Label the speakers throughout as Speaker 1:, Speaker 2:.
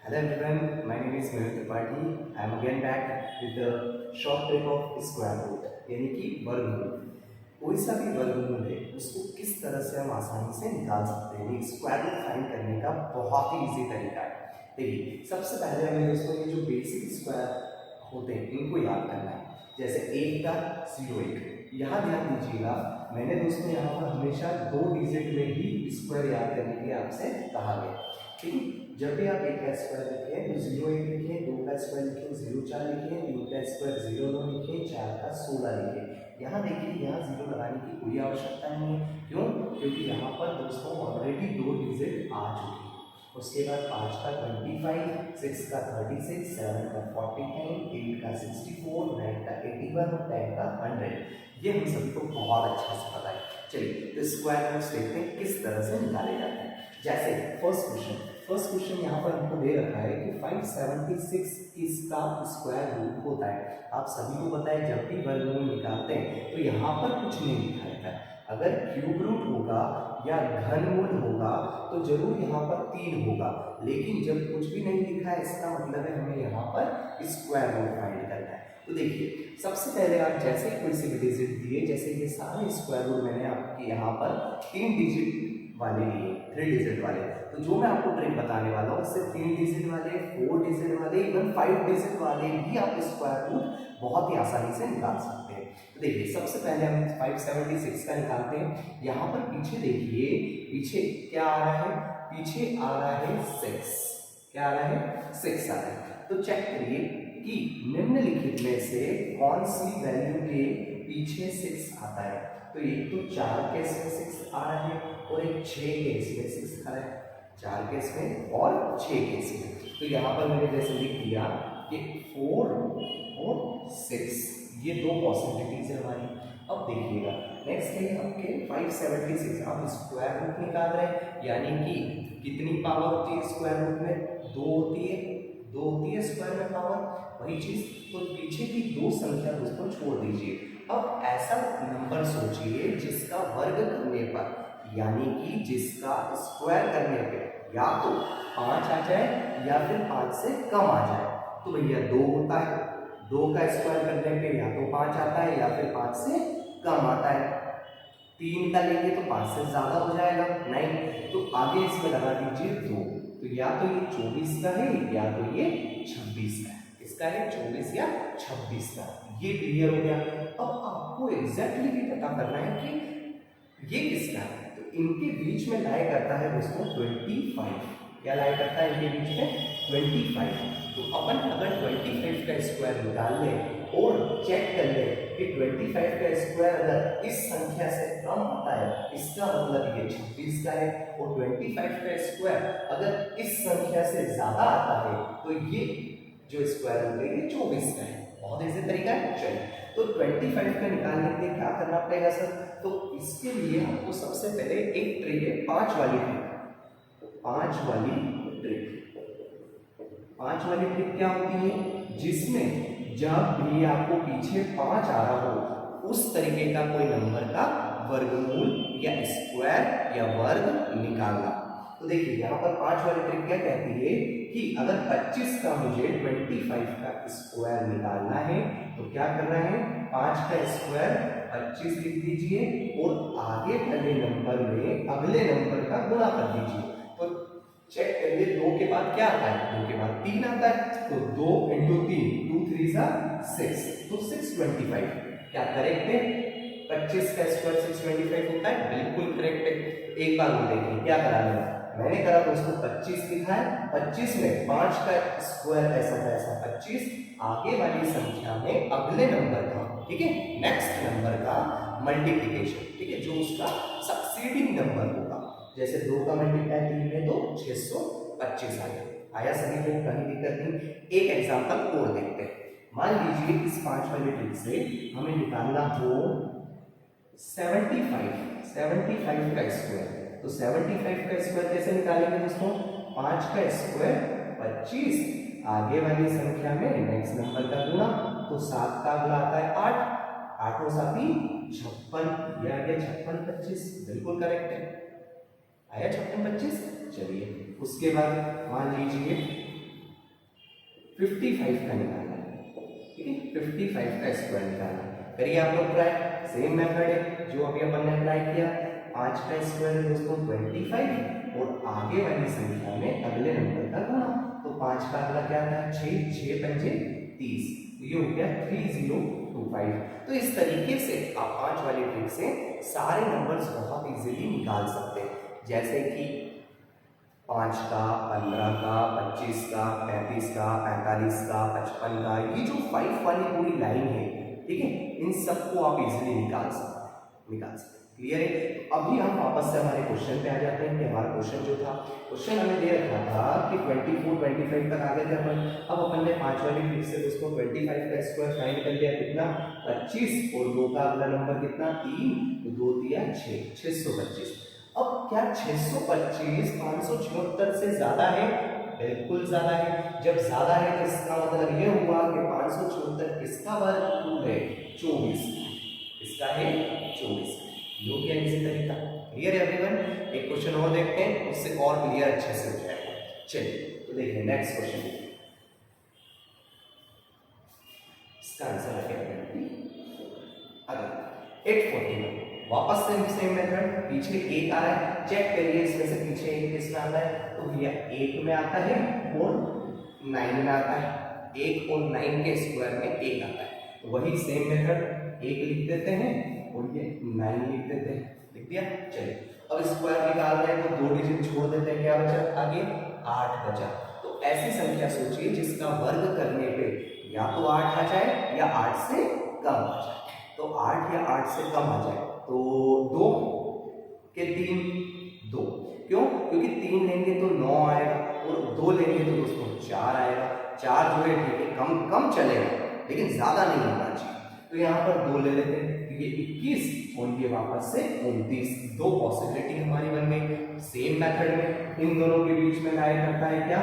Speaker 1: Hello everyone, my name is Mehul Tripathi. I am again back with the short trick of square root यानी कि वर्गमूल। कोई सा भी वर्गमूल है उसको किस तरह से हम आसानी से निकाल सकते हैं। स्क्वायर रूट फाइंड करने का बहुत ही इजी तरीका है। देखिए सबसे पहले हमें दोस्तों ये जो बेसिक स्क्वायर होते हैं इनको याद करना है। जैसे 1 का 0 1, यहाँ ध्यान दीजिएगा मैंने दोस्तों यहाँ पर हमेशा 2 डिजिट में ही स्क्वायर याद करने के लिए आपसे कहा गया। ठीक है, जब भी आप 1 का स्क्वायर लिखें तो 0 1 लिखें, 2 का स्क्वायर लिखें 0 4 लिखें, 3 का स्क्वायर 0 9 लिखें, 4 का 16 लिखें। यहाँ देखिए यहाँ 0 लगाने की कोई आवश्यकता नहीं है। क्यों? क्योंकि यहाँ पर दोस्तों ऑलरेडी 2 डिजिट आ चुकी है। उसके बाद 5 का 25, 6 का 36, 7 का 49, 8 का 64, 9 का 81 और 10 का 100। ये हम सभी को बहुत अच्छे से पता है। चलिए तो स्क्वायर रूट्स देखते हैं किस तरह से निकाले जाते हैं। जैसे फर्स्ट क्वेश्चन यहाँ पर हमको दे रखा है कि 576 इसका स्क्वायर रूट होता है। आप सभी को पता है जब भी वर्गमूल निकालते हैं तो यहाँ पर कुछ नहीं लिखा रहता है। अगर क्यूब रूट होगा या घनमूल होगा तो जरूर यहाँ पर 3 होगा, लेकिन जब कुछ भी नहीं लिखा है इसका मतलब है हमें यहाँ पर स्क्वायर रूट फाइंड करना है। तो देखिए सबसे पहले आप जैसे कोई से भी डिजिट दिए, जैसे ये सारे स्क्वायर रूट मैंने आपके यहाँ पर 3 डिजिट वाले लिए, 3 डिजिट वाले। तो जो मैं आपको ट्रिक बताने वाला हूँ उससे 3 डिजिट वाले, 4 डिजिट वाले, इवन 5 डिजिट वाले भी आप स्क्वायर रूट बहुत ही आसानी से निकाल सकते हैं। तो देखिए सबसे पहले हम 576 का निकालते हैं। यहाँ पर पीछे देखिए, पीछे क्या आ रहा है? पीछे आ रहा है 6। क्या आ रहा है? 6 आ रहा है। तो चेक करिए कि निम्नलिखित में से कौन सी वैल्यू के पीछे 6 आता है। तो एक तो 4 केस में 6 आ रहा है और एक 6 केस में 6 आ रहा है। 4 केस में और 6 केस में। तो यहाँ पर मैंने जैसे लिख दिया कि 4 और 6 ये 2 पॉसिबिलिटीज है हमारी। अब देखिएगा नेक्स्ट है आपके 576। अब स्क्वायर रूट निकाल रहे हैं, यानी कि कितनी पावर होती है स्क्वायर रूट में? 2 होती है। 2 होती है स्क्वायर में पावर, वही चीज। तो पीछे की 2 संख्या दोस्तों छोड़ दीजिए। अब ऐसा नंबर सोचिए जिसका वर्ग करने पर, यानी कि जिसका स्क्वायर करने पे या तो 5 आ जाए या फिर 5 से कम आ जाए। तो भैया 2 होता है, 2 का स्क्वायर करने पे या तो 5 आता है या फिर 5 से कम आता है। 3 का लेंगे तो 5 से ज्यादा हो जाएगा, नहीं। तो आगे इसमें लगा दीजिए 2। तो या तो ये 24 का है या तो ये 26 का है। इसका है 24 या 26 का। ये क्लियर हो गया। अब आपको एग्जैक्टली भी पता करना है कि ये किसका है। तो इनके बीच में लाया करता है दोस्तों 25। क्या लाया करता है इनके बीच में? 25। तो अपन अगर 25 का स्क्वायर निकाल लें और चेक कर ले कि 25 का स्क्वायर अगर इस संख्या से कम आता है इसका मतलब ये 26 का है, और 25 का स्क्वायर अगर इस संख्या से ज्यादा आता है तो ये जो स्क्वायर रूट है ये 24 का है। बहुत इजी तरीका है। चलिए तो 25 का निकालने के लिए क्या करना पड़ेगा सर? तो इसके लिए आपको सबसे पहले एक ट्रिक है 5 वाली ट्रिक। 5 वाली ट्रिक, 5 वाली ट्रिक क्या होती है? जिसमें जब भी आपको पीछे 5 आ रहा हो उस तरीके का कोई नंबर का वर्गमूल या स्क्वायर या वर्ग निकालना। तो देखिए यहाँ पर 5 वाली ट्रिक क्या कहती है कि अगर 25 का मुझे 25 का स्क्वायर निकालना है तो क्या करना है? 5 का स्क्वायर 25 लिख दीजिए और आगे वाले नंबर में अगले नंबर का गुणा कर दीजिए। तो चेक करिए 2 के बाद क्या आता है? 2 के बाद 3 आता है। तो 2 इंटू 3, 2 3 6, तो 625। क्या करेक्ट है? 25 का स्क्वायर 625 होता है, बिल्कुल करेक्ट है। एक बार वो देखिए क्या करा मैंने करा दोस्तों 25 लिखा है, 25 में 5 का स्क्वायर ऐसा का ऐसा 25, आगे वाली संख्या में अगले नंबर का, ठीक है, नेक्स्ट नंबर का मल्टीप्लिकेशन, ठीक है, जो उसका सक्सीडिंग नंबर होगा। जैसे 2 का मल्टीप्लाई 3 में तो 625 आया सभी को, कहीं दिक्कत नहीं। एक एग्जांपल और देखते हैं। मान लीजिए इस 5 वाली ट्रिक से हमें निकालना हो 75 का स्क्वायर। तो 75 का स्क्वायर कैसे निकालेंगे दोस्तों? 5 का स्क्वायर 25, आगे वाली संख्या में नेक्स्ट नंबर का गुणा, तो 7 का अगला आता है 8, 8 और 7 56, यह आ गया 56 25, बिल्कुल करेक्ट है। आया 56 25। चलिए उसके बाद मान लीजिए 55 का निकालना है, ठीक है, 55 का स्क्वायर निकालना है। करिए आप लोग ट्राई, सेम मेथड है जो अभी अपन ने अप्लाई किया। 5 का स्क्वायर है दोस्तों 25 और आगे वाली संख्या में अगले नंबर का गुणा, तो 5 का अगला क्या था 6, 6 पंजे 30, ये हो गया 3025। तो इस तरीके से आप 5 वाली ट्रिक से सारे नंबर्स बहुत इजीली निकाल सकते हैं, जैसे कि 5 का, 15 का, 25 का, 35 का, 45 का, 55 का, ये जो 5 वाली पूरी लाइन है, ठीक है, इन सबको आप इजीली निकाल सकते हैं। क्लियर है? तो अभी हम वापस से हमारे क्वेश्चन पे आ जाते हैं कि हमारा क्वेश्चन जो था, क्वेश्चन हमें दे रखा था कि 24, 25 तक आ गए थे अपन। अब अपन ने 5 वाली ट्रिक से दोस्तों 25 का स्क्वायर फाइंड कर लिया, कितना 25, और 2 का अगला नंबर कितना 3, तो 2 दिया 6, 625। अब क्या 625 576 से ज्यादा है? बिल्कुल ज्यादा है। जब ज्यादा है तो इसका मतलब ये हुआ कि 576 किसका वर्ग है 24, इसका है 24। ये हो गया इसी तरीका। क्लियर है एवरीवन? एक क्वेश्चन और देखते हैं, उससे और क्लियर अच्छे से हो जाएगा। चलिए तो देखिए नेक्स्ट क्वेश्चन, इसका आंसर आ गया 841। वापस से सेम मेथड, पीछे 1 आ रहा है, चेक करिए इसमें से पीछे 1 किसमें आता है, तो भैया 1 में आता है और 9 में आता है। 1 और 9 के स्क्वायर में 1 आता है, तो वही सेम मेथड, 1 लिख देते हैं और ये 9 लिख देते हैं। लिख दिया? चलिए अब स्क्वायर निकाल रहे हैं तो 2 डिजिट छोड़ देते हैं, क्या बचा आगे 8 बचा। तो ऐसी संख्या सोचिए जिसका वर्ग करने पे या तो 8 आ जाए या 8 से कम आ जाए। तो 8 या 8 से कम आ जाए तो 2 के 3 2, क्यों? क्योंकि 3 लेंगे तो 9 आएगा और 2 लेंगे तो दोस्तों 4 आएगा। 4 जो है ठीक है कम कम चलेगा लेकिन ज्यादा नहीं होना चाहिए, तो यहाँ पर 2 ले लेते हैं, ये 21 और ये वापस से 29। 2 पॉसिबिलिटी हमारी बन गई। सेम मेथड में इन दोनों के बीच में लाया करता है क्या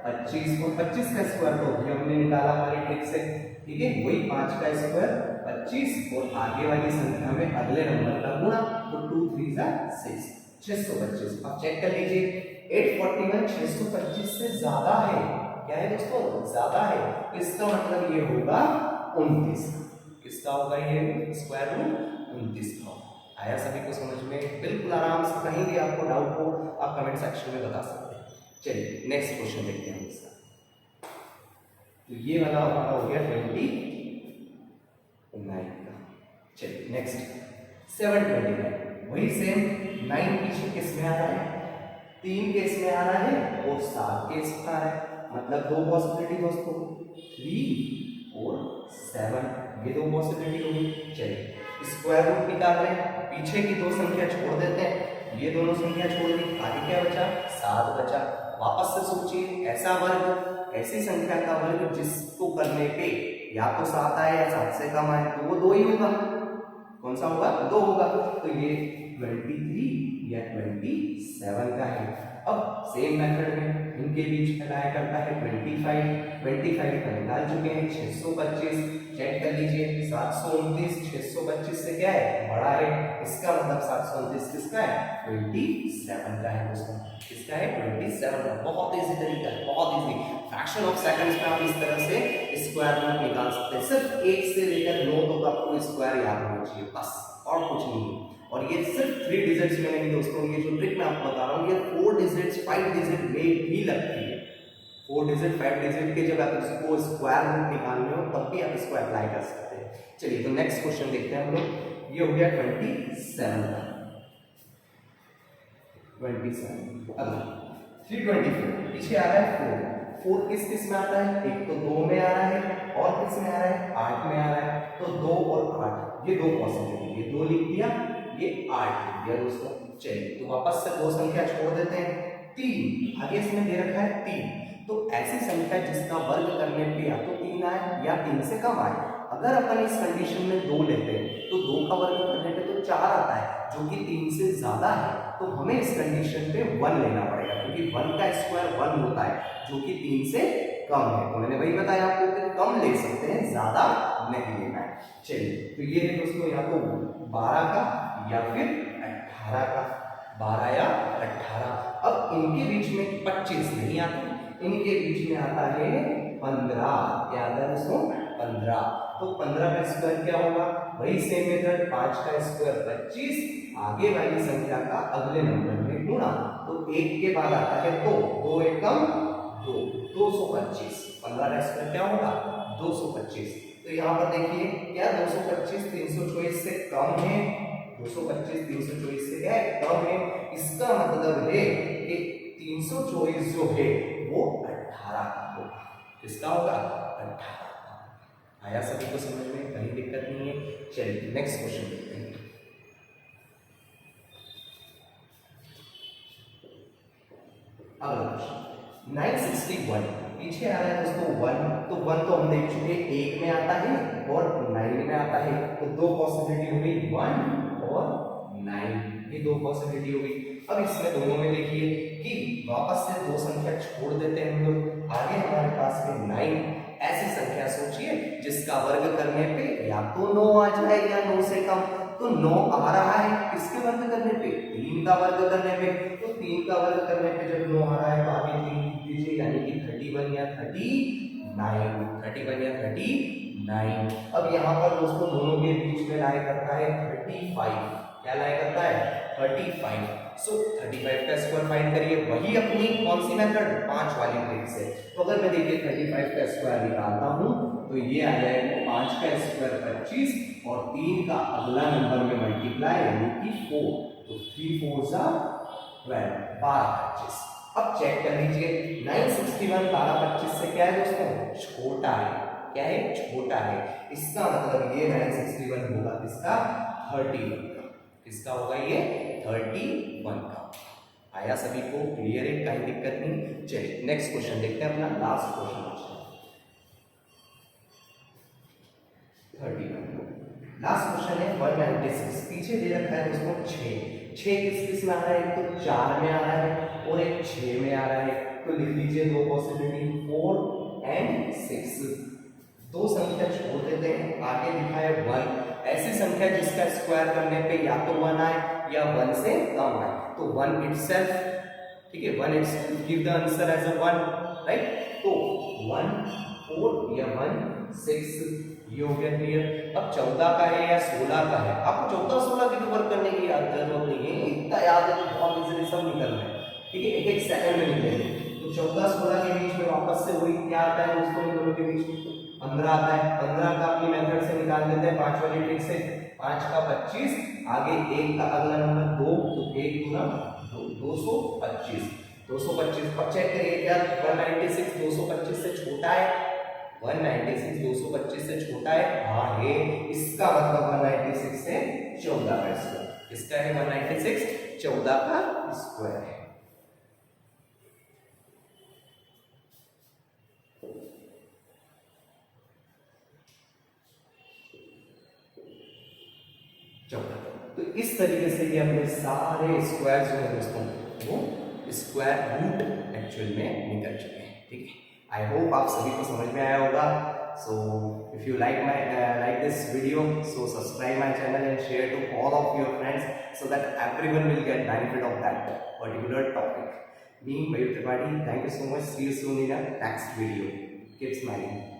Speaker 1: 25, और 25 का स्क्वायर तो अभी हमने निकाला हमारी ट्रिक से, ठीक है, वही 5 का स्क्वायर 25 और आगे वाली संख्या में अगले नंबर का गुणा, तो 2 3 6, 625। अब चेक कर लीजिए 841 625 से ज्यादा है, क्या है दोस्तों ज्यादा है, इसका मतलब ये होगा 29। किसका होगा ये स्क्वायर रूट 29 का। आया सभी को समझ में? बिल्कुल आराम से, कहीं भी आपको डाउट हो आप कमेंट सेक्शन में बता सकते हैं। चलिए नेक्स्ट क्वेश्चन देखते हैं इसका। तो ये वाला हमारा हो गया 29 का। चलिए नेक्स्ट 729, वही सेम 9 पीछे किस में आ रहा है 3 केस में आ रहा है और 7 केस में आ रहा है, मतलब 2 पॉसिबिलिटी दोस्तों 3 और 7, ये 2 पॉसिबिलिटी होगी। चलिए स्क्वायर रूट निकाल रहे हैं, पीछे की 2 संख्या छोड़ देते हैं, ये दोनों संख्या छोड़ दी, आगे क्या बचा 7 बचा। वापस से सोचिए ऐसा वर्ग, ऐसी संख्या का वर्ग जिसको करने पे या तो 7 आए या 7 से कम आए, तो वो 2 ही होगा। कौन सा होगा 2 होगा, तो ये 23 या 27 का है। अब सेम मेथड में इनके बीच में लाया करता है 25 का निकाल चुके हैं 625। चेक कर लीजिए 729 625 से क्या है बड़ा है, इसका मतलब 729 किसका है 27 का है दोस्तों। किसका है 27 का। बहुत इजी तरीका है, बहुत इजी, फ्रैक्शन ऑफ सेकंड्स में आप इस तरह से स्क्वायर रूट निकाल सकते हैं। सिर्फ 1 से लेकर 9 तक आपको स्क्वायर याद होना चाहिए बस, और कुछ नहीं। और ये सिर्फ 3 डिजिट्स में नहीं दोस्तों, ये जो ट्रिक मैं आपको बता रहा हूँ ये 4 डिजिट्स 5 डिजिट में भी लगती है। 4 डिजिट 5 डिजिट के जब आप इसको स्क्वायर रूट निकालने हो तब भी आप इसको अप्लाई कर सकते हैं। चलिए तो नेक्स्ट क्वेश्चन देखते हैं हम लोग। ये हो गया 27 का 27। अगला 324 पीछे आ रहा है 4 किस किस में आता है, एक तो 2 में आ रहा है और किस में आ रहा है 8 में आ रहा है, तो 2 और 8 ये 2 पॉसिबिलिटी, ये 2 लिख दिया ये 8 लिख दिया दोस्तों। चलिए तो वापस से 2 संख्या छोड़ देते हैं, 3 आगे इसमें दे रखा है 3, तो ऐसी संख्या जिसका वर्ग करने पे या तो 3 आए या 3 से कम आए। अगर अपन इस कंडीशन में 2 लेते हैं तो 2 का वर्ग करने पे तो 4 आता है जो कि 3 से ज्यादा है, तो हमें इस कंडीशन पे 1 लेना पड़ेगा क्योंकि 1 का स्क्वायर 1 होता है जो कि 3 से कम है। तो मैंने वही बताया आपको कि कम ले सकते हैं, ज्यादा नहीं लेना है। चलिए तो ये है दोस्तों या तो 12 का या फिर 18 का, 12 या 18। अब इनके बीच में 25 नहीं आता, इनके बीच में आता है 15, क्या आता है दोस्तों 15। तो 15 का स्क्वायर क्या होगा, वही सेम मेथड, 5 का स्क्वायर 25, आगे वाली संख्या का अगले नंबर में गुणा, तो 1 के बाद आता है 2, 2 एकम 2, 225। 15 का स्क्वायर क्या होगा 225। तो यहाँ पर देखिए क्या 225 324 से कम है, 225 324 से क्या है कम है, इसका मतलब है कि 324 जो है वो 18 होगा। किसका होगा 18। आया सभी को समझ में, कहीं दिक्कत नहीं है। चलिए नेक्स्ट क्वेश्चन देखते हैं। अगला क्वेश्चन 961, पीछे आ रहा है दोस्तों 1, तो 1 तो हम देख चुके 1 में आता है और 9 में आता है, तो दो पॉसिबिलिटी हो गई 1 और 9, ये दो पॉसिबिलिटी हो गई। अब इसमें दोनों में देखिए कि वापस से दो संख्या छोड़ देते हैं हम लोग, आगे हमारे पास में 9, ऐसी संख्या सोचिए जिसका वर्ग करने पे या तो 9 आ जाए या 9 से कम। तो 9 आ रहा है किसके वर्ग करने पे, 3 का वर्ग करने पे, तो 3 का वर्ग करने पे जब 9 आ रहा है तो आगे 3 लिख दीजिए, यानी कि 31 या 39, 31 या 39। अब यहाँ पर दोस्तों दोनों के बीच में लाया करता है 35, क्या लाया करता है 35। सो 35 का स्क्वायर फाइंड करिए, वही अपनी कौन सी मेथड 5 वाली ट्रिक से। तो अगर मैं देखिए 35 का स्क्वायर निकालता हूं तो ये आ जाएगा 5 का स्क्वायर 25 और 3 का अगला नंबर में मल्टीप्लाई यानी कि 4, तो 3 4 जा 12, 12 25। अब चेक कर लीजिए 961 12 25 से क्या है दोस्तों छोटा है, क्या है छोटा है, इसका मतलब ये 961 होगा किसका 31 का, किसका होगा ये 31 का। आया सभी को, क्लियर है, कोई दिक्कत नहीं। चलिए नेक्स्ट क्वेश्चन देखते हैं, अपना लास्ट क्वेश्चन आज का 31। लास्ट क्वेश्चन है 196, पीछे दे रखा है दोस्तों 6 किस किस में आ रहा है, एक तो 4 में आ रहा है और एक 6 में आ रहा है, तो लिख लीजिए दो पॉसिबिलिटी 4 एंड 6, दो संख्या छोड़ देते हैं, आगे लिखा है 1, ऐसी संख्या जिसका स्क्वायर करने पे या तो 1 आए या 1 से कम आए, तो 1 इटसेल्फ, ठीक है 1 itself give the answer as a 1, right. तो 1 4 या 1 6, ये हो गया क्लियर। अब 14 का है या 16 का है, आपको 14 16 की वर्क करने की जरूरत नहीं है, इतना याद है तो बहुत इजीली सब निकल रहा है, ठीक है, एक एक सेकंड में निकलेंगे। तो 14 16 के बीच में वापस से वही क्या आता है दोस्तों, इन दोनों के बीच में 15 आता है, 15 का अपनी मेथड से निकाल लेते हैं 5 वाली ट्रिक से, 5 का 25, आगे 1 का अगला नंबर 2, तो 1 गुना 2 225, 225। अब चेक करिए क्या 196 225 से छोटा है, 196 225 से छोटा है, हाँ है, इसका मतलब 196 से 14 का स्क्वायर, इसका है 196 14 का स्क्वायर है। तो इस तरीके से ये अपने सारे स्क्वायर जो है दोस्तों वो स्क्वायर रूट एक्चुअल में निकल चुके हैं, ठीक है। आई होप आप सभी को समझ में आया होगा। So if you like this video, so subscribe my channel and share to all of your friends so that everyone will get benefit of that particular topic. Me Mayur Tripathi, thank you so much, see you soon in a next video, keep smiling.